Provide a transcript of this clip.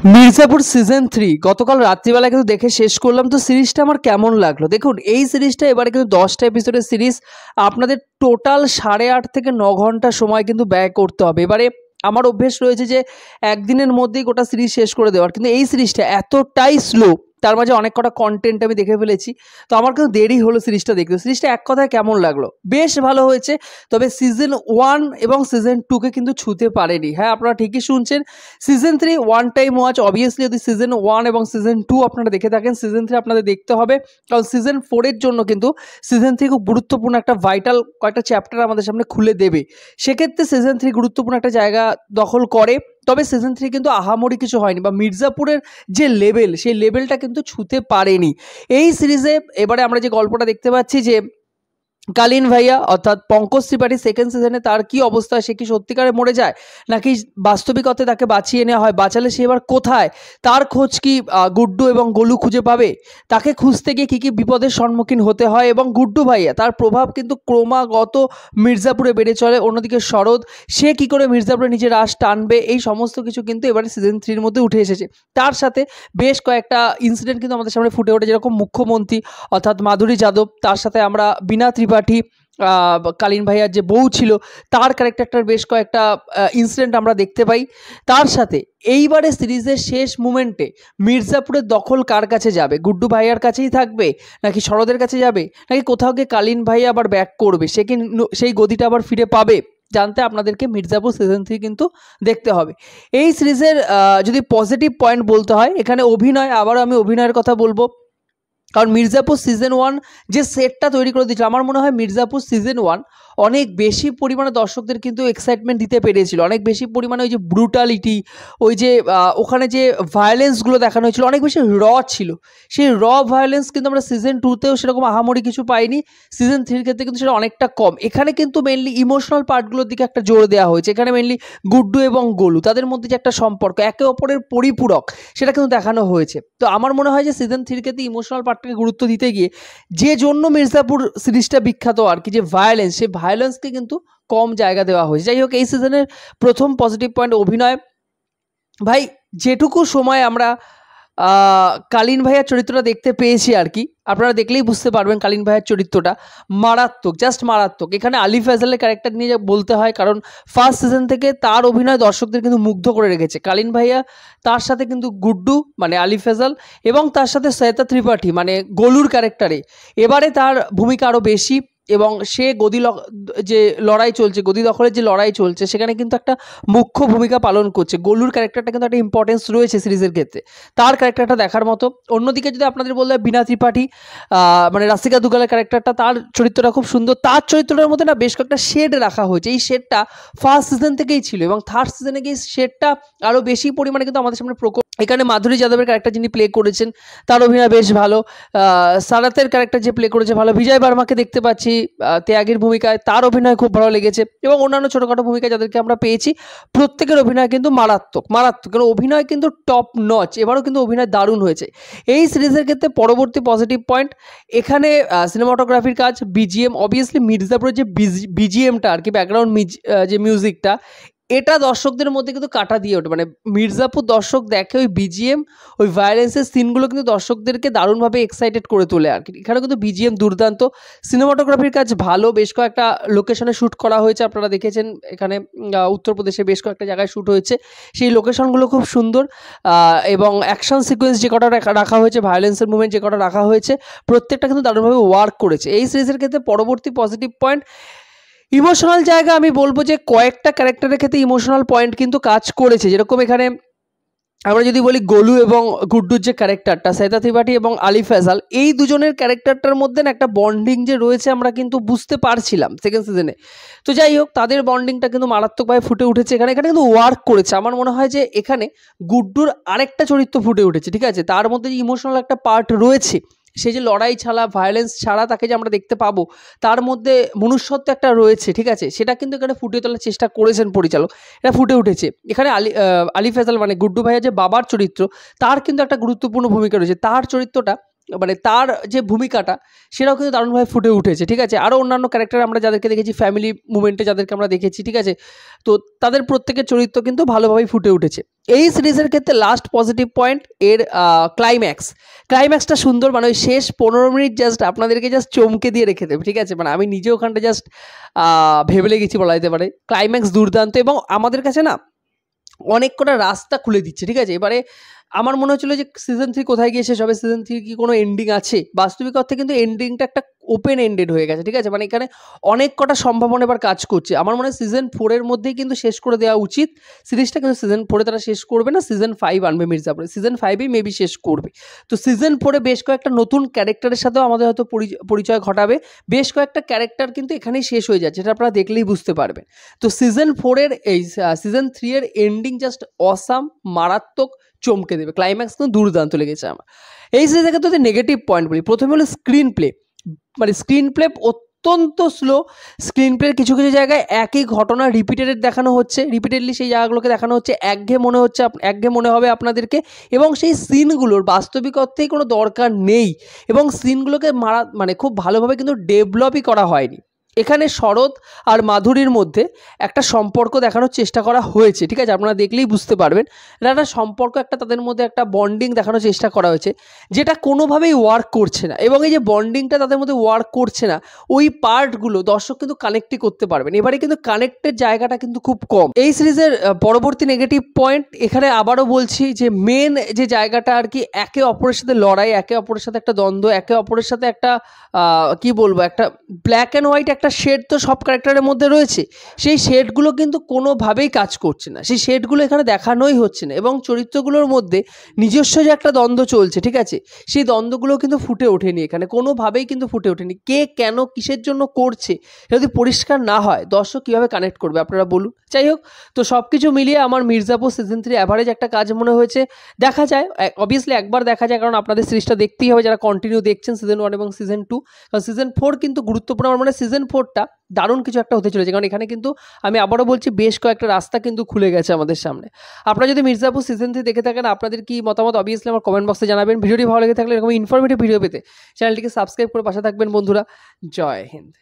Mirzapur season 3 গতকাল রাত্রিবেলা কিন্তু দেখে শেষ করলাম। তো সিরিজটা আমার কেমন লাগলো দেখুন। এই সিরিজটা এবারে কিন্তু 10টা এপিসোডের সিরিজ। আপনাদের টোটাল 8.5 থেকে 9 ঘন্টা সময় কিন্তু ব্যয় করতে হবে। এবারে আমার অভ্যেস রয়েছে যে একদিনের মধ্যেই গোটা সিরিজ শেষ করে দেওয়ার, কিন্তু এই সিরিজটা এতটাই স্লো, তার মাঝে অনেক কটা কন্টেন্ট আমি দেখে ফেলেছি। তো আমার কিন্তু দেরি হলো সিরিজটা দেখতে। সিরিজটা এক কথায় কেমন লাগলো, বেশ ভালো হয়েছে। তবে সিজন 1 এবং সিজন 2কে কিন্তু ছুঁতে পারেনি। হ্যাঁ, আপনারা ঠিকই শুনছেন। Season 3 one time watch. Obviously যদি সিজন 1 এবং সিজন 2 আপনারা দেখে থাকেন, সিজন 3 আপনাদের দেখতে হবে, কারণ সিজন 4-এর জন্য কিন্তু সিজন 3 খুব গুরুত্বপূর্ণ একটা ভাইটাল কয়েকটা চ্যাপ্টার আমাদের সামনে খুলে দেবে। সেক্ষেত্রে সিজন 3 গুরুত্বপূর্ণ একটা জায়গা দখল করে। তবে সিজন 3 কিন্তু আহামরি কিছু হয়নি, বা মির্জাপুরের যে লেভেল, সেই লেভেলটা কিন্তু ছুঁতে পারেনি এই সিরিজে। এবারে আমরা যে গল্পটা দেখতে পাচ্ছি যে কালীন ভাইয়া অর্থাৎ পঙ্কজ ত্রিপাঠী সেকেন্ড সিজনে তার কি অবস্থা, সে কি সত্যিকারে মরে যায় নাকি বাস্তবিকতে তাকে বাঁচিয়ে নেওয়া হয়, বাঁচালে সে এবার কোথায়, তার খোঁজ কি গুড্ডু এবং গোলু খুঁজে পাবে, তাকে খুঁজতে গিয়ে কী বিপদের সম্মুখীন হতে হয়, এবং গুড্ডু ভাইয়া তার প্রভাব কিন্তু ক্রমাগত মির্জাপুরে বেড়ে চলে। অন্যদিকে শরৎ, সে কি করে মির্জাপুরে নিজের রাশ টানবে, এই সমস্ত কিছু কিন্তু এবারে সিজন 3-র মধ্যে উঠে এসেছে। তার সাথে বেশ কয়েকটা ইনসিডেন্ট কিন্তু আমাদের সামনে ফুটে ওঠে, যেরকম মুখ্যমন্ত্রী অর্থাৎ মাধুরী যাদব, তার সাথে আমরা বিনা ত্রিপাঠী কালীন ভাইয়ার যে বউ ছিল তার ক্যারেক্টারটার বেশ কয়েকটা ইনসিডেন্ট আমরা দেখতে পাই। তার সাথে এইবারে সিরিজের শেষ মুমেন্টে মির্জাপুরের দখল কার কাছে যাবে, গুড্ডু ভাইয়ার কাছেই থাকবে নাকি শরদের কাছে যাবে, নাকি কোথাও গিয়ে কালীন ভাইয়া আবার ব্যাক করবে, সে কি সেই গদিটা আবার ফিরে পাবে, জানতে আপনাদেরকে মির্জাপুর সিজন 3 কিন্তু দেখতে হবে। এই সিরিজের যদি পজিটিভ পয়েন্ট বলতে হয়, এখানে অভিনয়, আবারও আমি অভিনয়ের কথা বলবো, কারণ মির্জাপুর সিজন 1 যে সেটটা তৈরি করে দিয়েছিল, আমার মনে হয় মির্জাপুর সিজন 1 অনেক বেশি পরিমাণে দর্শকদের কিন্তু এক্সাইটমেন্ট দিতে পেরেছিল। অনেক বেশি পরিমাণে ওই যে ব্রুটালিটি, ওই যে ওখানে যে ভায়োলেন্সগুলো দেখানো হয়েছিল অনেক বেশি ছিল। সেই ভায়োলেন্স কিন্তু আমরা সিজন 2তেও সেরকম আহামরি কিছু পাইনি। সিজন 3-র ক্ষেত্রে কিন্তু সেটা অনেকটা কম। এখানে কিন্তু মেনলি ইমোশনাল পার্টগুলোর দিকে একটা জোর দেওয়া হয়েছে। এখানে মেনলি গুড্ডু এবং গোলু, তাদের মধ্যে যে একটা সম্পর্ক, একে অপরের পরিপূরক, সেটা কিন্তু দেখানো হয়েছে। তো আমার মনে হয় যে সিজন 3-র ক্ষেত্রে ইমোশনাল পার্টটাকে গুরুত্ব দিতে গিয়ে যে জন্য মির্জাপুর সিরিজটা বিখ্যাত আর কি, যে ভায়োলেন্স, সেই ভায়োলেন্সকে কিন্তু কম জায়গা দেওয়া হয়েছে। যাই হোক, এই সিজনের প্রথম পজিটিভ পয়েন্ট অভিনয়। ভাই, যেটুকু সময় আমরা কালীন ভাইয়ার চরিত্রটা দেখতে পেয়েছি আর কি, আপনারা দেখলেই বুঝতে পারবেন কালীন ভাইয়ার চরিত্রটা মারাত্মক, জাস্ট মারাত্মক। এখানে আলি ফেজালের ক্যারেক্টার নিয়ে বলতে হয়, কারণ ফার্স্ট সিজন থেকে তার অভিনয় দর্শকদের কিন্তু মুগ্ধ করে রেখেছে। কালীন ভাইয়া, তার সাথে কিন্তু গুড্ডু মানে আলি ফেজাল, এবং তার সাথে শ্বেতা ত্রিপাঠী মানে গোলুর ক্যারেক্টারে এবারে তার ভূমিকা আরও বেশি। এবং সে যে লড়াই চলছে, গদি দখলের যে লড়াই চলছে, সেখানে কিন্তু একটা মুখ্য ভূমিকা পালন করছে। গোলুর ক্যারেক্টারটা কিন্তু একটা ইম্পর্টেন্স রয়েছে সিরিজের ক্ষেত্রে, তার ক্যারেক্টারটা দেখার মতো। অন্যদিকে যদি আপনাদের বলতে হয় বিনা ত্রিপাঠী মানে রাসিকা দুগালের ক্যারেক্টারটা, তার চরিত্রটা খুব সুন্দর। তার চরিত্রটার মধ্যে না বেশ কয়েকটা শেড রাখা হয়েছে। এই শেডটা ফার্স্ট সিজন থেকেই ছিল, এবং থার্ড সিজনে গিয়ে শেডটা আরও বেশি পরিমাণে কিন্তু আমাদের সামনে প্রকোপ। এখানে মাধুরী যাদবের ক্যারেক্টার যিনি প্লে করেছেন, তার অভিনয় বেশ ভালো। সারাতের ক্যারেক্টার যে প্লে করেছে ভালো। বিজয় বার্মাকে দেখতে পাচ্ছি ত্যাগের ভূমিকায়, তার অভিনয় খুব ভালো লেগেছে। এবং অন্যান্য ছোটোখাটো ভূমিকায় যাদেরকে আমরা পেয়েছি, প্রত্যেকের অভিনয় কিন্তু মারাত্মক মারাত্মক, কারণ অভিনয় কিন্তু টপ নচ। এবারও কিন্তু অভিনয় দারুণ হয়েছে এই সিরিজের ক্ষেত্রে। পরবর্তী পজিটিভ পয়েন্ট, এখানে সিনেমাটোগ্রাফির কাজ, বিজিএম, অবভিয়াসলি মির্জাপুরের যে বিজিএমটা আর কি, ব্যাকগ্রাউন্ড যে মিউজিকটা, এটা দর্শকদের মধ্যে কিন্তু কাটা দিয়ে ওঠে। মানে মির্জাপুর দর্শক দেখে ওই বিজিএম, ওই ভায়োলেন্সের সিনগুলো কিন্তু দর্শকদেরকে দারুণভাবে এক্সাইটেড করে তোলে আর কি। এখানে কিন্তু বিজিএম দুর্দান্ত, সিনেমাটোগ্রাফির কাজ ভালো, বেশ কয়েকটা লোকেশনে শ্যুট করা হয়েছে, আপনারা দেখেছেন। এখানে উত্তরপ্রদেশে বেশ কয়েকটা জায়গায় শ্যুট হয়েছে, সেই লোকেশনগুলো খুব সুন্দর। এবং অ্যাকশন সিকোয়েন্স যে কটা রাখা হয়েছে, ভায়োলেন্সের মুভমেন্ট যে কটা রাখা হয়েছে, প্রত্যেকটা কিন্তু দারুণভাবে ওয়ার্ক করেছে এই সিরিজের ক্ষেত্রে। পরবর্তী পজিটিভ পয়েন্ট, ইমোশনাল জায়গা আমি বলবো যে কয়েকটা ক্যারেক্টারের ক্ষেত্রে ইমোশনাল পয়েন্ট কিন্তু কাজ করেছে। যেরকম এখানে আমরা যদি বলি গোলু এবং গুড্ডুর যে ক্যারেক্টারটা, শ্বেতা ত্রিপাঠী এবং আলি ফেজাল, এই দুজনের ক্যারেক্টারটার মধ্যে না একটা বন্ডিং যে রয়েছে আমরা কিন্তু বুঝতে পারছিলাম সেকেন্ড সিজনে। তো যাই হোক, তাদের বন্ডিংটা কিন্তু মারাত্মকভাবে ফুটে উঠেছে এখানে কিন্তু ওয়ার্ক করেছে। আমার মনে হয় যে এখানে গুড্ডুর আরেকটা চরিত্র ফুটে উঠেছে, ঠিক আছে, তার মধ্যে যে ইমোশনাল একটা পার্ট রয়েছে, সে যে লড়াই ছাড়া, ভায়োলেন্স ছাড়া তাকে যে আমরা দেখতে পাবো, তার মধ্যে মনুষ্যত্ব একটা রয়েছে, ঠিক আছে, সেটা কিন্তু এখানে ফুটিয়ে তোলার চেষ্টা করেছেন পরিচালক, এটা ফুটে উঠেছে এখানে। আলি ফেজাল মানে গুড্ডু ভাইয়া যে বাবার চরিত্র, তার কিন্তু একটা গুরুত্বপূর্ণ ভূমিকা রয়েছে। তার চরিত্রটা মানে তার যে ভূমিকাটা সেটাও কিন্তু দারুণভাবে ফুটে উঠেছে, ঠিক আছে। আরও অন্যান্য ক্যারেক্টার আমরা যাদেরকে দেখেছি ফ্যামিলি মুভমেন্টে যাদেরকে আমরা দেখেছি, ঠিক আছে, তো তাদের প্রত্যেকের চরিত্র কিন্তু ভালোভাবেই ফুটে উঠেছে। এই সিরিজের ক্ষেত্রে লাস্ট পজিটিভ পয়েন্ট এর ক্লাইম্যাক্সটা সুন্দর, মানে ওই শেষ 15 মিনিট জাস্ট আপনাদেরকে জাস্ট চমকে দিয়ে রেখে দেবে, ঠিক আছে, মানে আমি নিজে ওখানটা জাস্ট ভেবে লেগেছি বলা যেতে পারে। ক্লাইম্যাক্স দুর্দান্ত এবং আমাদের কাছে না অনেক কটা রাস্তা খুলে দিচ্ছে, ঠিক আছে। এবারে আমার মনে হচ্ছিল যে সিজন 3 কোথায় গিয়ে শেষ হবে, সিজন 3 কি কোনো এন্ডিং আছে, বাস্তবিক অর্থে কিন্তু এন্ডিংটা একটা ওপেন এন্ডেড হয়ে গেছে, ঠিক আছে, মানে এখানে অনেক কটা সম্ভাবনা এবার কাজ করছে। আমার মনে হয় সিজন 4-এর মধ্যেই কিন্তু শেষ করে দেওয়া উচিত সিরিজটা, কিন্তু সিজন 4-এ তারা শেষ করবে না, সিজন 5 আনবে মির্জাপুরে, সিজন 5-এই মেবি শেষ করবে। তো সিজন 4-এ বেশ কয়েকটা নতুন ক্যারেক্টারের সাথেও আমাদের হয়তো পরিচয় ঘটাবে, বেশ কয়েকটা ক্যারেক্টার কিন্তু এখানেই শেষ হয়ে যাচ্ছে, এটা আপনারা দেখলেই বুঝতে পারবেন। তো সিজন 4-এর এই সিজন 3-এর এন্ডিং জাস্ট অসাম, মারাত্মক, চমকে দেবে, ক্লাইম্যাক্স কিন্তু দুর্দান্ত লেগেছে আমার। এই সিরিজের ক্ষেত্রে যদি নেগেটিভ পয়েন্ট বলি, প্রথমে হলো স্ক্রিন প্লে, মানে স্ক্রিন প্লে অত্যন্ত স্লো। স্ক্রিন প্লের কিছু কিছু জায়গায় একই ঘটনা দেখানো হচ্ছে, রিপিটেডলি সেই জায়গাগুলোকে দেখানো হচ্ছে, একঘেয়ে মনে হবে আপনাদেরকে, এবং সেই সিনগুলোর বাস্তবিক অর্থেই কোনো দরকার নেই, এবং সিনগুলোকে মানে খুব ভালোভাবে কিন্তু ডেভেলপই করা হয়নি। এখানে শরৎ আর মাধুরীর মধ্যে একটা সম্পর্ক দেখানোর চেষ্টা করা হয়েছে, ঠিক আছে, আপনারা দেখলেই বুঝতে পারবেন, একটা সম্পর্ক, একটা তাদের মধ্যে একটা বন্ডিং দেখানোর চেষ্টা করা হয়েছে, যেটা কোনোভাবেই ওয়ার্ক করছে না, এবং এই যে বন্ডিংটা তাদের মধ্যে ওয়ার্ক করছে না, ওই পার্টগুলো দর্শক কিন্তু কানেক্টই করতে পারবেন, এবারে কিন্তু কানেক্টের জায়গাটা কিন্তু খুব কম। এই সিরিজের পরবর্তী নেগেটিভ পয়েন্ট, এখানে আবারও বলছি যে মেন যে জায়গাটা আর কি, একে অপরের সাথে লড়াই, একে অপরের সাথে একটা দ্বন্দ্ব, একে অপরের সাথে একটা কি বলবো, একটা ব্ল্যাক অ্যান্ড হোয়াইট একটা শেড তো সব ক্যারেক্টারের মধ্যে রয়েছে, সেই শেডগুলো কিন্তু কোনোভাবেই কাজ করছে না, সেই শেডগুলো এখানে দেখানোই হচ্ছে না, এবং চরিত্রগুলোর মধ্যে নিজস্ব যে একটা দ্বন্দ্ব চলছে, ঠিক আছে, সেই দ্বন্দ্বগুলো কিন্তু ফুটে ওঠেনি এখানে, কোনোভাবেই কিন্তু ফুটে ওঠেনি। কে কেন কিসের জন্য করছে যদি পরিষ্কার না হয়, দর্শক কীভাবে কানেক্ট করবে আপনারা বলুন। যাই হোক, তো সব কিছু মিলিয়ে আমার মির্জাপুর সিজন 3 অ্যাভারেজ একটা কাজ মনে হয়েছে। দেখা যায়, অবভিয়াসলি একবার দেখা যায়, কারণ আপনাদের সিরিজটা দেখতেই হবে যারা কন্টিনিউ দেখছেন সিজন 1 এবং সিজন 2, কারণ সিজন 4 কিন্তু গুরুত্বপূর্ণ। আমার মনে হয় সিজন 4টা দারুণ কিছু একটা হতে চলেছে, কারণ এখানে কিন্তু আমি আবারও বলছি বেশ কয়েকটা রাস্তা কিন্তু খুলে গেছে আমাদের সামনে। আপনারা যদি মির্জাপুর সিজন 3 দেখে থাকেন, আপনাদের কি মতামত অবভিয়াসলি আমার কমেন্ট বক্সে জানাবেন। ভিডিওটি ভালো লেগে থাকলে এরকম ইনফরমেটিভ ভিডিও পেতে চ্যানেলটিকে সাবস্ক্রাইব করে পাশে থাকবেন বন্ধুরা। জয় হিন্দ।